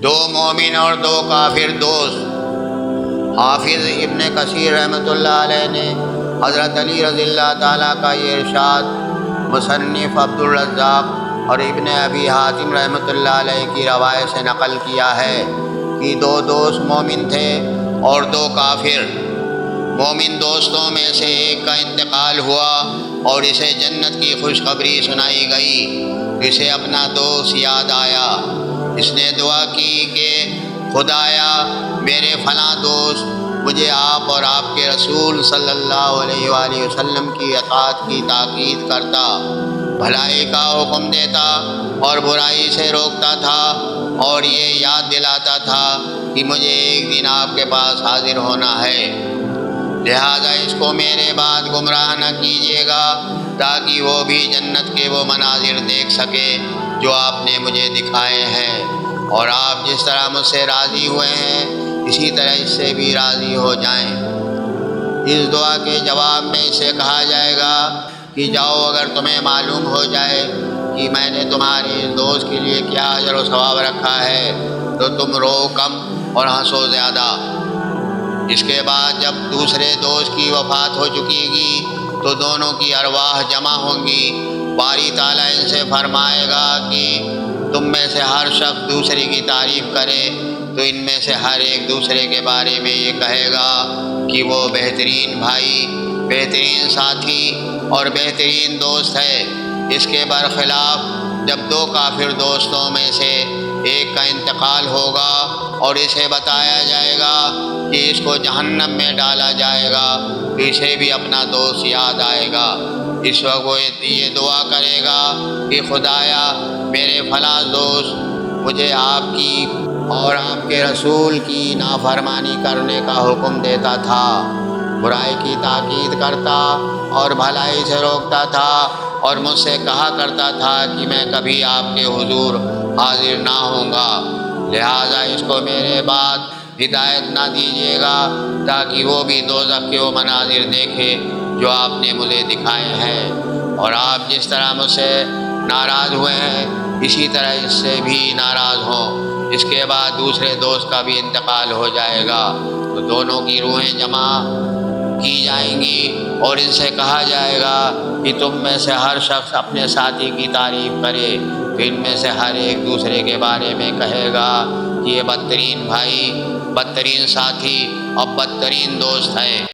دو مومن اور دو کافر دوست۔ حافظ ابن کثیر رحمۃ اللہ علیہ نے حضرت علی رضی اللہ تعالیٰ کا یہ ارشاد مصنف عبد الرزاق اور ابن ابی حاتم رحمۃ اللہ علیہ کی روایت سے نقل کیا ہے کہ دو دوست مومن تھے اور دو کافر۔ مومن دوستوں میں سے ایک کا انتقال ہوا اور اسے جنت کی خوشخبری سنائی گئی۔ اسے اپنا دوست یاد آیا۔ اس نے دعا کی کہ خدایا میرے فلاں دوست مجھے آپ اور آپ کے رسول صلی اللہ علیہ وآلہ وسلم کی اطاعت کی تاکید کرتا، بھلائی کا حکم دیتا اور برائی سے روکتا تھا، اور یہ یاد دلاتا تھا کہ مجھے ایک دن آپ کے پاس حاضر ہونا ہے، لہذا اس کو میرے بعد گمراہ نہ کیجیے گا تاکہ وہ بھی جنت کے وہ مناظر دیکھ سکے جو آپ نے مجھے دکھائے ہیں، اور آپ جس طرح مجھ سے راضی ہوئے ہیں اسی طرح اس سے بھی راضی ہو جائیں۔ اس دعا کے جواب میں اسے کہا جائے گا کہ جاؤ، اگر تمہیں معلوم ہو جائے کہ میں نے تمہارے اس دوست کے لیے کیا اجر و ثواب رکھا ہے تو تم رو کم اور ہنسو زیادہ۔ اس کے بعد جب دوسرے دوست کی وفات ہو چکی گی تو دونوں کی ارواح جمع ہوں گی۔ باری تعالیٰ ان سے فرمائے گا کہ تم میں سے ہر شخص دوسرے کی تعریف کرے، تو ان میں سے ہر ایک دوسرے کے بارے میں یہ کہے گا کہ وہ بہترین بھائی، بہترین ساتھی اور بہترین دوست ہے۔ اس کے برخلاف جب دو کافر دوستوں میں سے ایک کا انتقال ہوگا اور اسے بتایا جائے گا کہ اس کو جہنم میں ڈالا جائے گا تو اسے بھی اپنا دوست یاد آئے گا۔ اس وقت وہ یہ دعا کرے گا کہ خدایا میرے فلاں دوست مجھے آپ کی اور آپ کے رسول کی نافرمانی کرنے کا حکم دیتا تھا، برائی کی تاکید کرتا اور بھلائی سے روکتا تھا، اور مجھ سے کہا کرتا تھا کہ میں کبھی آپ کے حضور حاضر نہ ہوں گا، لہذا اس کو میرے بعد ہدایت نہ دیجیے گا تاکہ وہ بھی دوزخ کے وہ مناظر دیکھے جو آپ نے مجھے دکھائے ہیں، اور آپ جس طرح مجھ سے ناراض ہوئے ہیں اسی طرح اس سے بھی ناراض ہوں۔ اس کے بعد دوسرے دوست کا بھی انتقال ہو جائے گا تو دونوں کی روحیں جمع کی جائیں گی اور ان سے کہا جائے گا کہ تم میں سے ہر شخص اپنے ساتھی کی تعریف کرے، تو ان میں سے ہر ایک دوسرے کے بارے میں کہے گا کہ یہ بدترین بھائی، بدترین ساتھی اور بدترین دوست ہے۔